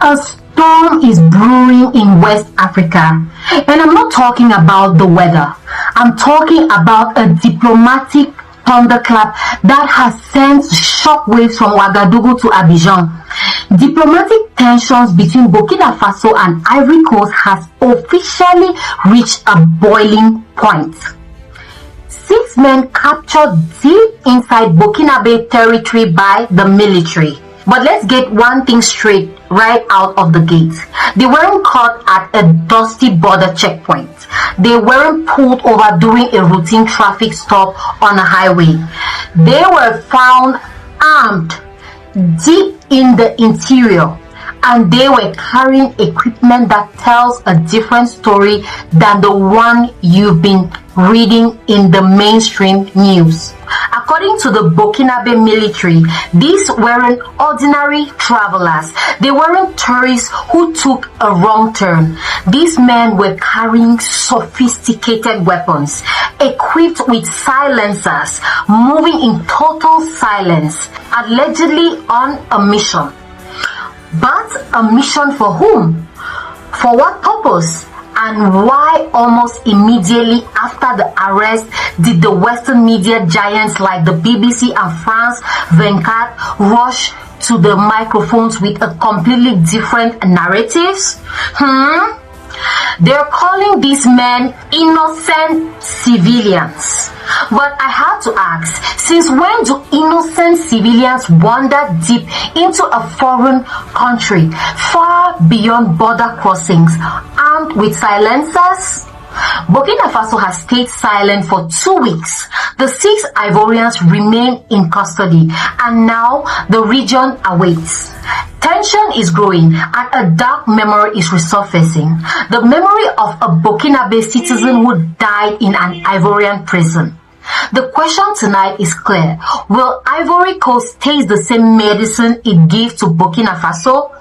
A storm is brewing in West Africa, and I'm not talking about the weather. I'm talking about a diplomatic thunderclap that has sent shockwaves from Ouagadougou to Abidjan. Diplomatic tensions between Burkina Faso and Ivory Coast has officially reached a boiling point. 6 men captured deep inside Burkinabe territory by the military. But let's get one thing straight right out of the gate. They weren't caught at a dusty border checkpoint. They weren't pulled over during a routine traffic stop on a highway. They were found armed deep in the interior, and they were carrying equipment that tells a different story than the one you've been reading in the mainstream news. According to the Burkinabe military, these weren't ordinary travelers. They weren't tourists who took a wrong turn. These men were carrying sophisticated weapons, equipped with silencers, moving in total silence, allegedly on a mission. But a mission for whom? For what purpose? And why almost immediately after the arrest did the Western media giants like the BBC and France 24 rush to the microphones with a completely different narratives? They're calling these men innocent civilians. But I have to ask, since when do innocent civilians wander deep into a foreign country, far beyond border crossings, armed with silencers? Burkina Faso has stayed silent for 2 weeks. The 6 Ivorians remain in custody, and now the region awaits. Tension is growing and a dark memory is resurfacing. The memory of a Burkinabe citizen who died in an Ivorian prison. The question tonight is clear. Will Ivory Coast taste the same medicine it gave to Burkina Faso?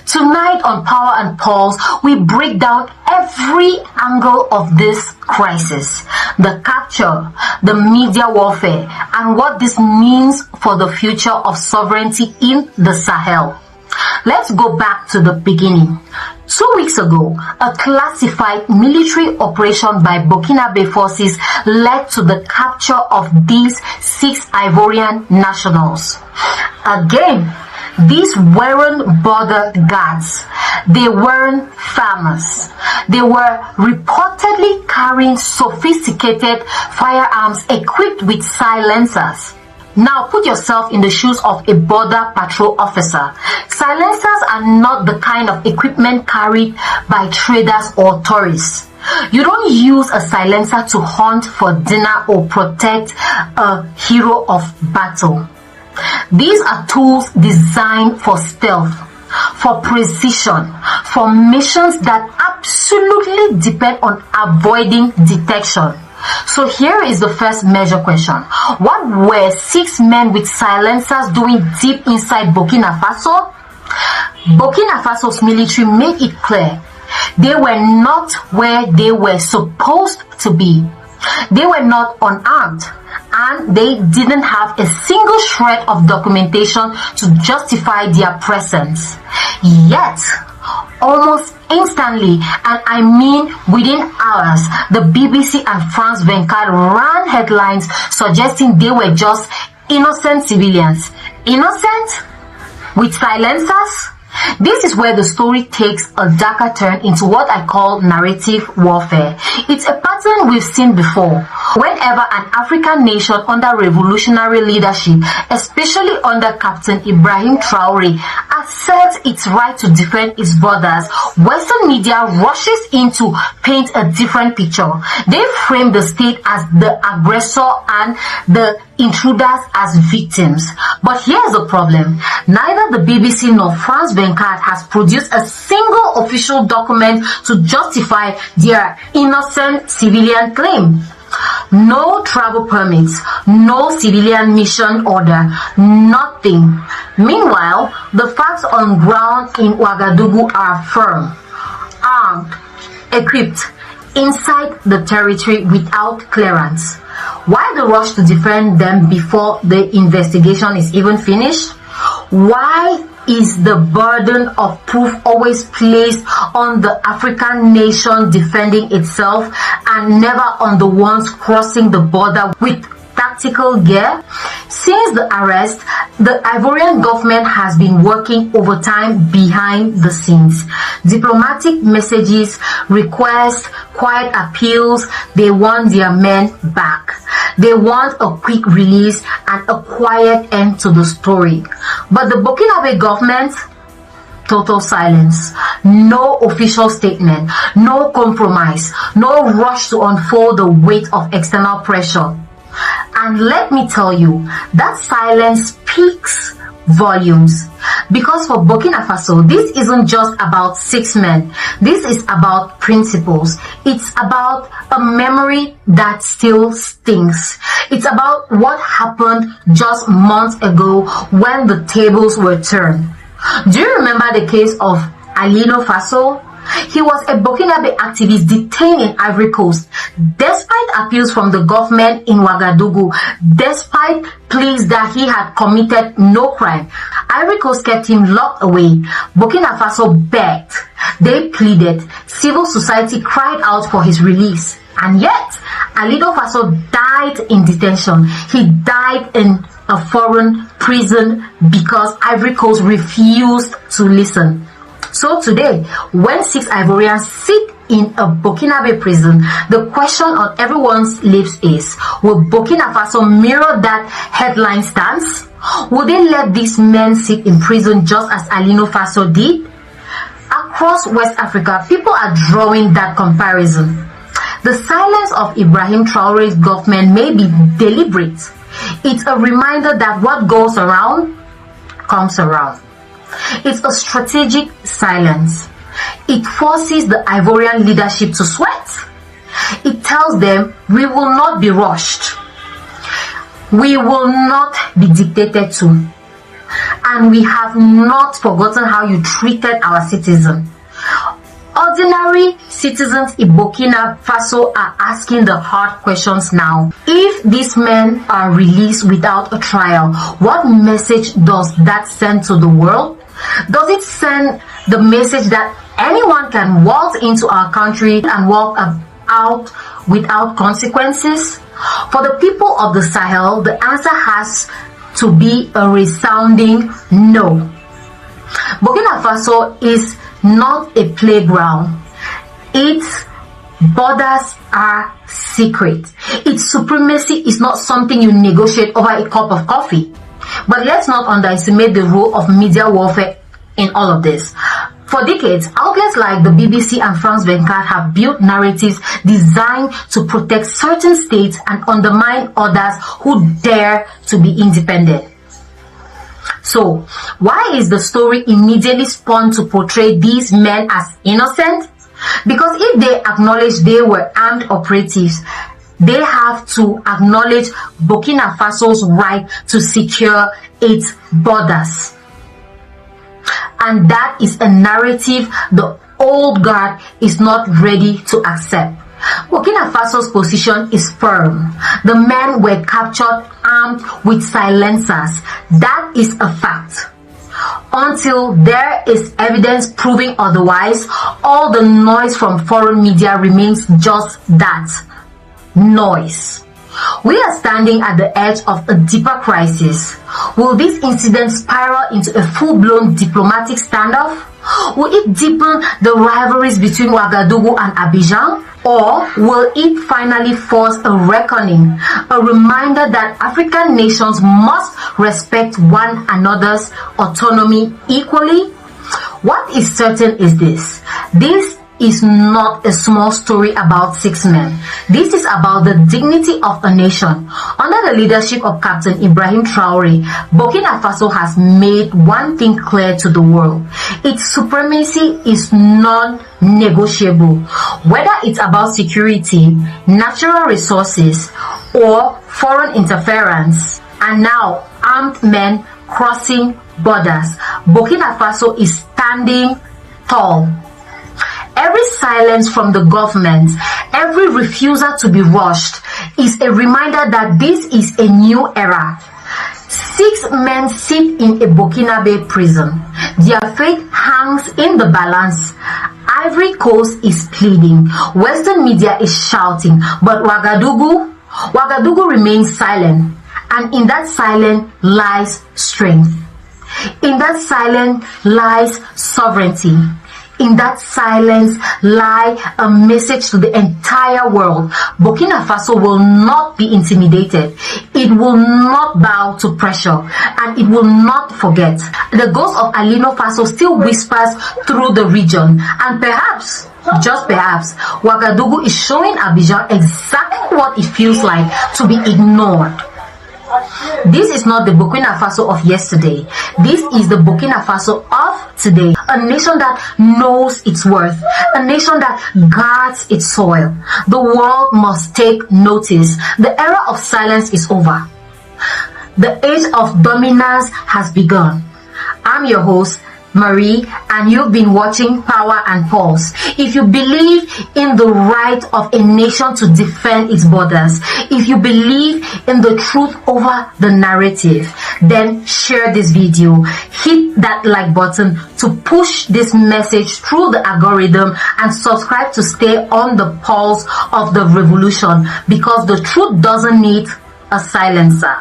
Tonight on Power and Pulse, we break down every angle of this crisis. The capture, the media warfare, and what this means for the future of sovereignty in the Sahel. Let's go back to the beginning. 2 weeks ago, a classified military operation by Burkinabe forces led to the capture of these 6 Ivorian nationals. Again, these weren't border guards. They weren't farmers. They were reportedly carrying sophisticated firearms equipped with silencers. Now put yourself in the shoes of a border patrol officer. Silencers are not the kind of equipment carried by traders or tourists. You don't use a silencer to hunt for dinner or protect a hero of battle. These are tools designed for stealth, for precision, for missions that absolutely depend on avoiding detection. So here is the first major question. What were 6 men with silencers doing deep inside Burkina Faso? Burkina Faso's military made it clear they were not where they were supposed to be. They were not unarmed, and they didn't have a single shred of documentation to justify their presence. Yet, almost instantly, and I mean within hours, the BBC and France 24 ran headlines suggesting they were just innocent civilians. Innocent? With silencers? This is where the story takes a darker turn into what I call narrative warfare. It's a pattern we've seen before. Whenever an African nation under revolutionary leadership, especially under Captain Ibrahim Traoré, asserts its right to defend its borders, Western media rushes in to paint a different picture. They frame the state as the aggressor and the intruders as victims. But here's the problem. Neither the BBC nor France 24 has produced a single official document to justify their innocent civilian claim. No travel permits, no civilian mission order, nothing. Meanwhile, the facts on ground in Ouagadougou are firm, armed, equipped, inside the territory without clearance. Why the rush to defend them before the investigation is even finished? Why is the burden of proof always placed on the African nation defending itself and never on the ones crossing the border with tactical gear? Since the arrest, the Ivorian government has been working overtime behind the scenes. Diplomatic messages, requests, quiet appeals, they want their men back. They want a quick release and a quiet end to the story. But the Burkinabe government, total silence. No official statement, no compromise, no rush to unfold the weight of external pressure. And let me tell you, that silence speaks volumes. Because for Burkina Faso, this isn't just about 6 men. This is about principles. It's about a memory that still stings. It's about what happened just months ago when the tables were turned. Do you remember the case of Alino Faso? He was a Burkinabe activist detained in Ivory Coast. Despite appeals from the government in Ouagadougou, despite pleas that he had committed no crime, Ivory Coast kept him locked away. Burkina Faso begged. They pleaded. Civil society cried out for his release. And yet, Alino Faso died in detention. He died in a foreign prison because Ivory Coast refused to listen. So today, when 6 Ivorians sit in a Burkinabe prison, the question on everyone's lips is, will Burkina Faso mirror that headline stance? Will they let these men sit in prison just as Alino Faso did? Across West Africa, people are drawing that comparison. The silence of Ibrahim Traoré's government may be deliberate. It's a reminder that what goes around comes around. It's a strategic silence. It forces the Ivorian leadership to sweat. It tells them, we will not be rushed. We will not be dictated to. And we have not forgotten how you treated our citizens. Ordinary citizens in Burkina Faso are asking the hard questions now. If these men are released without a trial, what message does that send to the world? Does it send the message that anyone can walk into our country and walk out without consequences? For the people of the Sahel, the answer has to be a resounding no. Burkina Faso is not a playground. Its borders are secret. Its supremacy is not something you negotiate over a cup of coffee. But let's not underestimate the role of media warfare in all of this. For decades, outlets like the BBC and France 24 have built narratives designed to protect certain states and undermine others who dare to be independent. So, why is the story immediately spun to portray these men as innocent? Because if they acknowledge they were armed operatives, they have to acknowledge Burkina Faso's right to secure its borders. And that is a narrative the old guard is not ready to accept. Burkina Faso's position is firm. The men were captured armed with silencers. That is a fact. Until there is evidence proving otherwise, all the noise from foreign media remains just that. Noise. We are standing at the edge of a deeper crisis. Will this incident spiral into a full-blown diplomatic standoff? Will it deepen the rivalries between Ouagadougou and Abidjan? Or will it finally force a reckoning, a reminder that African nations must respect one another's autonomy equally? What is certain is this. This is not a small story about 6 men. This is about the dignity of a nation. Under the leadership of Captain Ibrahim Traoré, Burkina Faso has made one thing clear to the world. Its supremacy is non-negotiable. Whether it's about security, natural resources, or foreign interference, and now armed men crossing borders, Burkina Faso is standing tall. Every silence from the government, every refusal to be rushed is a reminder that this is a new era. 6 men sit in a Burkinabe prison. Their fate hangs in the balance. Ivory Coast is pleading. Western media is shouting. But Ouagadougou remains silent. And in that silence lies strength. In that silence lies sovereignty. In that silence lies a message to the entire world. Burkina Faso will not be intimidated. It will not bow to pressure. And it will not forget. The Ghost of Alino Faso still whispers through the region. And perhaps, just perhaps, Ouagadougou is showing Abidjan exactly what it feels like to be ignored. This is not the Burkina Faso of yesterday. This is the Burkina Faso of today. A nation that knows its worth. A nation that guards its soil. The world must take notice. The era of silence is over. The age of dominance has begun. I'm your host, Marie, and you've been watching Power and Pulse. If you believe in the right of a nation to defend its borders, if you believe in the truth over the narrative, then share this video. Hit that like button to push this message through the algorithm, and subscribe to stay on the pulse of the revolution, because the truth doesn't need a silencer.